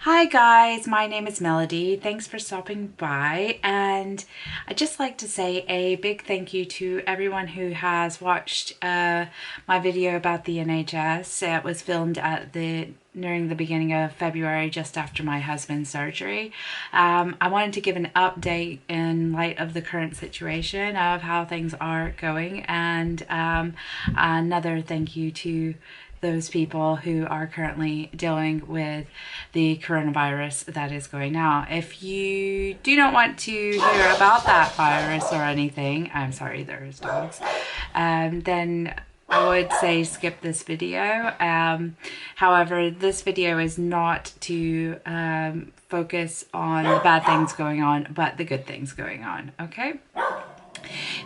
Hi guys, my name is Melody. Thanks for stopping by, and I'd just like to say a big thank you to everyone who has watched my video about the NHS. It was filmed during the beginning of February, just after my husband's surgery. I wanted to give an update in light of the current situation of how things are going, and another thank you to those people who are currently dealing with the coronavirus that is going now. If you do not want to hear about that virus or anything, I'm sorry, there's dogs, then I would say skip this video. However, this video is not to focus on the bad things going on, but the good things going on, okay?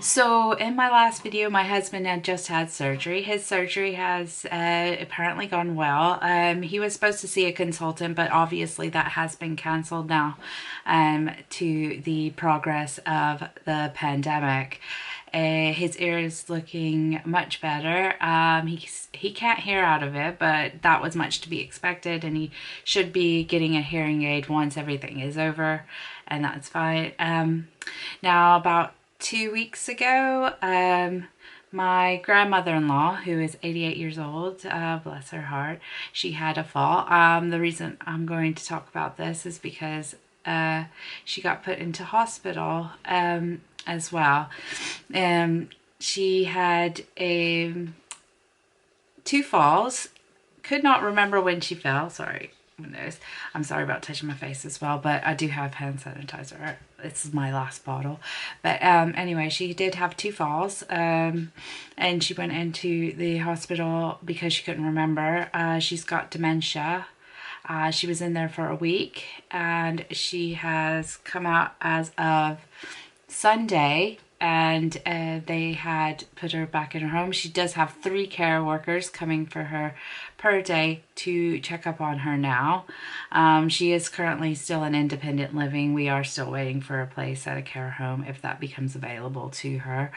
So in my last video, my husband had just had surgery. His surgery has apparently gone well. He was supposed to see a consultant, but obviously that has been cancelled now to the progress of the pandemic. His ear is looking much better. He can't hear out of it, but that was much to be expected, and he should be getting a hearing aid once everything is over, and that's fine. Now, about 2 weeks ago, my grandmother-in-law, who is 88 years old, bless her heart, she had a fall. The reason I'm going to talk about this is because she got put into hospital as well. She had two falls. Could not remember when she fell. Sorry. I'm sorry about touching my face as well, but I do have hand sanitizer. This is my last bottle. But anyway, she did have two falls, and she went into the hospital because she couldn't remember. She's got dementia. She was in there for a week, and she has come out as of Sunday, and they had put her back in her home. She does have 3 care workers coming for her per day to check up on her now. She is currently still in independent living. We are still waiting for a place at a care home if that becomes available to her,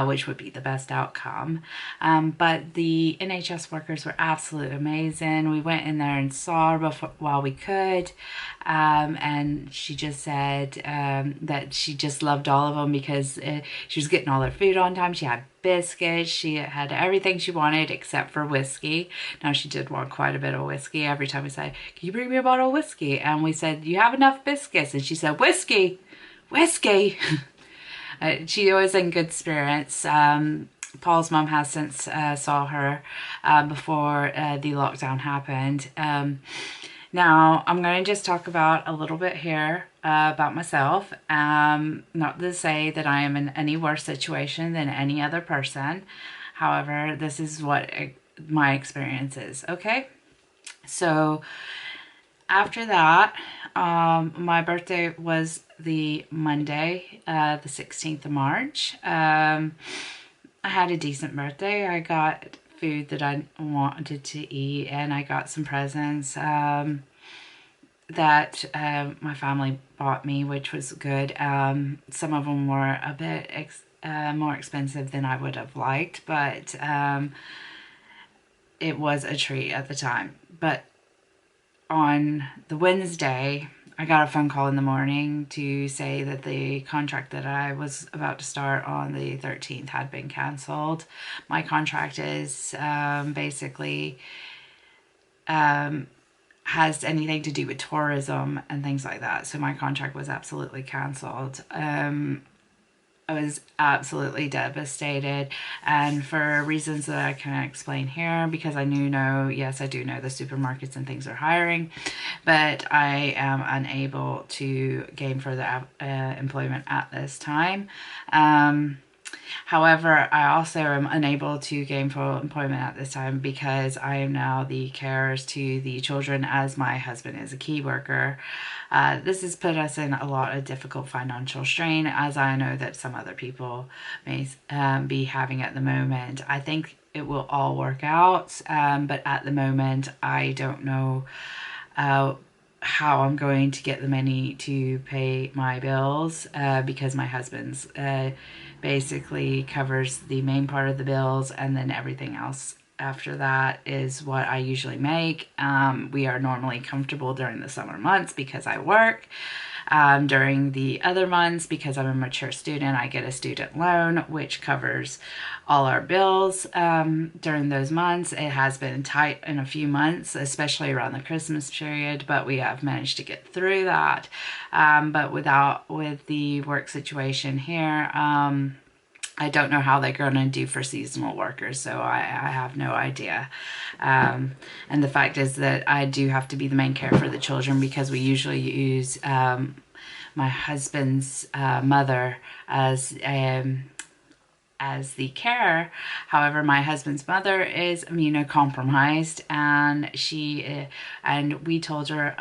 which would be the best outcome. But the NHS workers were absolutely amazing. We went in there and saw her while we could, and she just said that she just loved all of them because she was getting all her food on time. She had biscuits, she had everything she wanted except for whiskey. Now, she did want quite a bit of whiskey. Every time we said, can you bring me a bottle of whiskey? And we said, you have enough biscuits? And she said, whiskey, whiskey. She was in good spirits. Paul's mom has since saw her before the lockdown happened. Now, I'm going to just talk about a little bit here about myself. Not to say that I am in any worse situation than any other person. However, this is what my experience is, okay? So, after that, my birthday was the Monday, the 16th of March. I had a decent birthday. I got food that I wanted to eat, and I got some presents that my family bought me, which was good. Some of them were a bit more expensive than I would have liked, but it was a treat at the time. But on the Wednesday, I got a phone call in the morning to say that the contract that I was about to start on the 13th had been cancelled. My contract is basically has anything to do with tourism and things like that. So my contract was absolutely cancelled. I was absolutely devastated, and for reasons that I can't explain here, because yes, I do know the supermarkets and things are hiring, but I am unable to gain further employment at this time. However, I also am unable to gain full employment at this time because I am now the carers to the children, as my husband is a key worker. This has put us in a lot of difficult financial strain, as I know that some other people may be having at the moment. I think it will all work out, but at the moment I don't know how I'm going to get the money to pay my bills, because my husband's basically covers the main part of the bills, and then everything else after that is what I usually make. We are normally comfortable during the summer months because I work. During the other months, because I'm a mature student, I get a student loan, which covers all our bills during those months. It has been tight in a few months, especially around the Christmas period, but we have managed to get through that. But with the work situation here, I don't know how they're going to do for seasonal workers, so I have no idea. And the fact is that I do have to be the main care for the children because we usually use my husband's mother as the carer. However, my husband's mother is immunocompromised, and we told her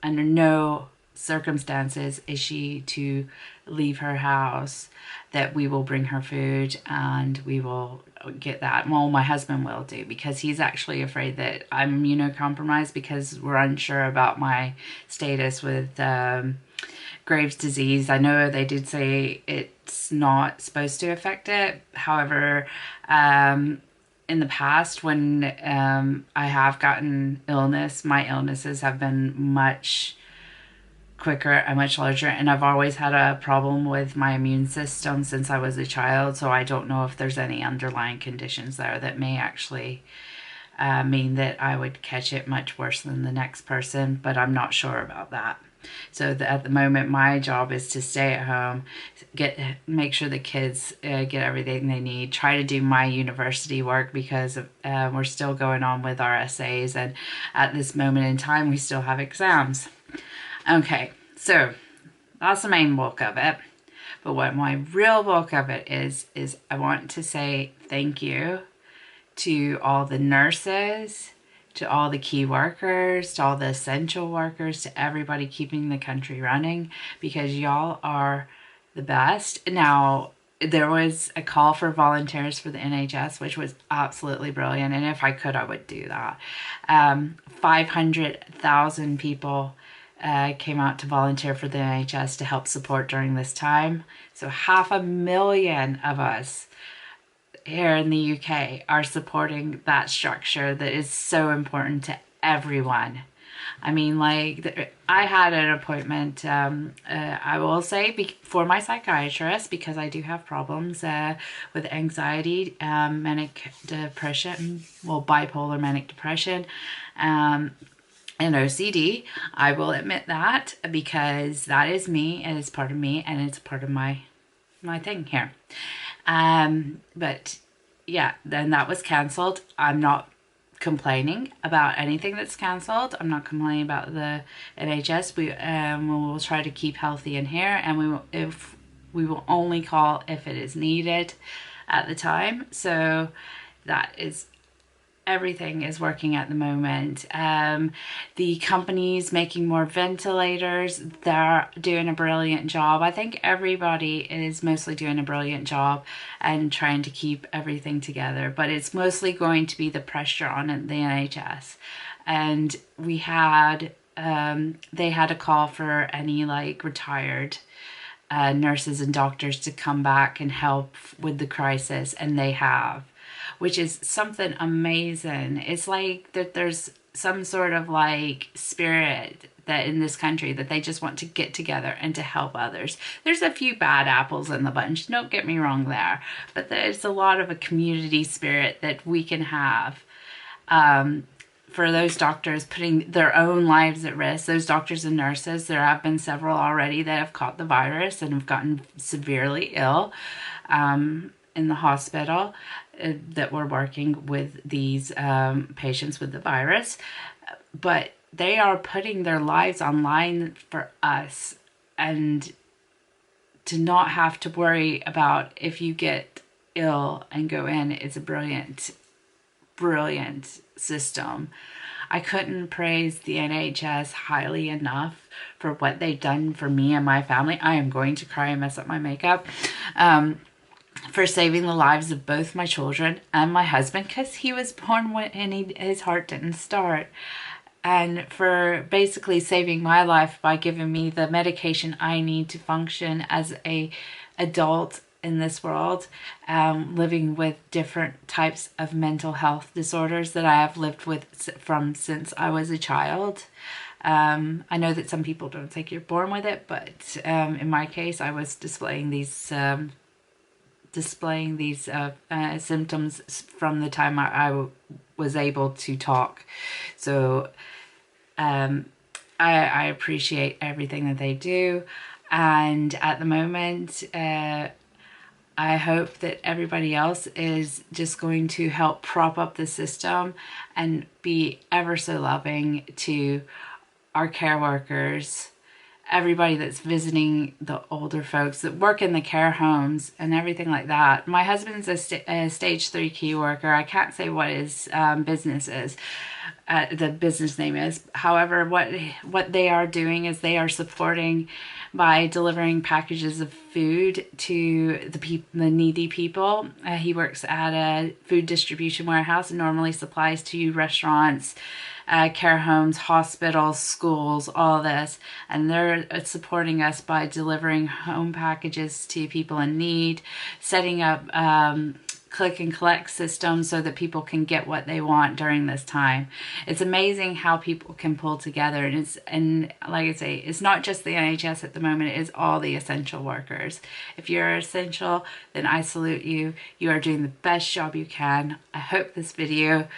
under no circumstances is she to leave her house, that we will bring her food and we will get that. Well, my husband will do, because he's actually afraid that I'm immunocompromised because we're unsure about my status with Graves' disease. I know they did say it's not supposed to affect it. However, in the past when I have gotten illness, my illnesses have been much quicker and much larger, and I've always had a problem with my immune system since I was a child, so I don't know if there's any underlying conditions there that may actually mean that I would catch it much worse than the next person, but I'm not sure about that. So at the moment, my job is to stay at home, make sure the kids get everything they need, try to do my university work because we're still going on with our essays, and at this moment in time we still have exams. Okay, so that's the main bulk of it. But what my real bulk of it is I want to say thank you to all the nurses, to all the key workers, to all the essential workers, to everybody keeping the country running, because y'all are the best. Now, there was a call for volunteers for the NHS, which was absolutely brilliant. And if I could, I would do that. 500,000 people came out to volunteer for the NHS to help support during this time. So 500,000 of us here in the UK are supporting that structure that is so important to everyone. I mean, like, I had an appointment, I will say, for my psychiatrist, because I do have problems with anxiety, manic depression, well, bipolar manic depression, and OCD. I will admit that, because that is me, and it's part of me, and it's part of my thing here. But yeah, then that was cancelled. I'm not complaining about anything that's cancelled. I'm not complaining about the NHS. We will try to keep healthy in here, and we will only call if it is needed at the time. So that is, everything is working at the moment. The company's making more ventilators. They're doing a brilliant job. I think everybody is mostly doing a brilliant job and trying to keep everything together, but it's mostly going to be the pressure on the NHS. And we had they had a call for any like retired nurses and doctors to come back and help with the crisis, and they have, which is something amazing. It's like that there's some sort of like spirit that in this country that they just want to get together and to help others. There's a few bad apples in the bunch, don't get me wrong there, but there's a lot of a community spirit that we can have. For those doctors putting their own lives at risk, those doctors and nurses, there have been several already that have caught the virus and have gotten severely ill in the hospital that were working with these patients with the virus. But they are putting their lives online for us, and to not have to worry about if you get ill and go in is a brilliant system. I couldn't praise the NHS highly enough for what they've done for me and my family. I am going to cry and mess up my makeup. For saving the lives of both my children and my husband, because he was born when his heart didn't start. And for basically saving my life by giving me the medication I need to function as a adult in this world, living with different types of mental health disorders that I have lived with from since I was a child. I know that some people don't think you're born with it, but in my case, I was displaying these symptoms from the time I was able to talk. So I appreciate everything that they do. And at the moment, I hope that everybody else is just going to help prop up the system and be ever so loving to our care workers, everybody that's visiting the older folks that work in the care homes and everything like that. My husband's a stage 3 key worker. I can't say what his business is. The business name is. However, what they are doing is they are supporting by delivering packages of food to the needy people. He works at a food distribution warehouse and normally supplies to restaurants, care homes, hospitals, schools, all this. And they're supporting us by delivering home packages to people in need, setting up click and collect system so that people can get what they want during this time. It's amazing how people can pull together, and like I say, it's not just the NHS at the moment, it is all the essential workers. If you're essential, then I salute you. You are doing the best job you can. I hope this video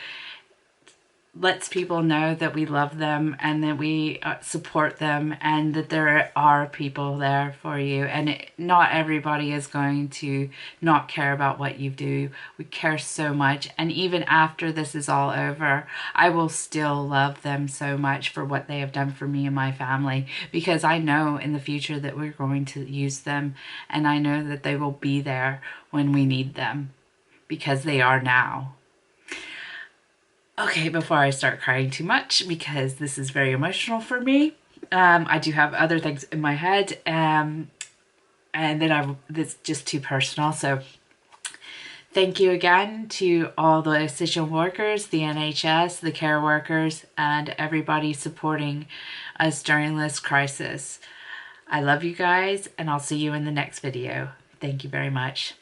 lets people know that we love them and that we support them and that there are people there for you, and not everybody is going to not care about what you do. We care so much, and even after this is all over, I will still love them so much for what they have done for me and my family, because I know in the future that we're going to use them, and I know that they will be there when we need them, because they are now. Okay, before I start crying too much, because this is very emotional for me, I do have other things in my head, and then that's just too personal. So thank you again to all the essential workers, the NHS, the care workers, and everybody supporting us during this crisis. I love you guys, and I'll see you in the next video. Thank you very much.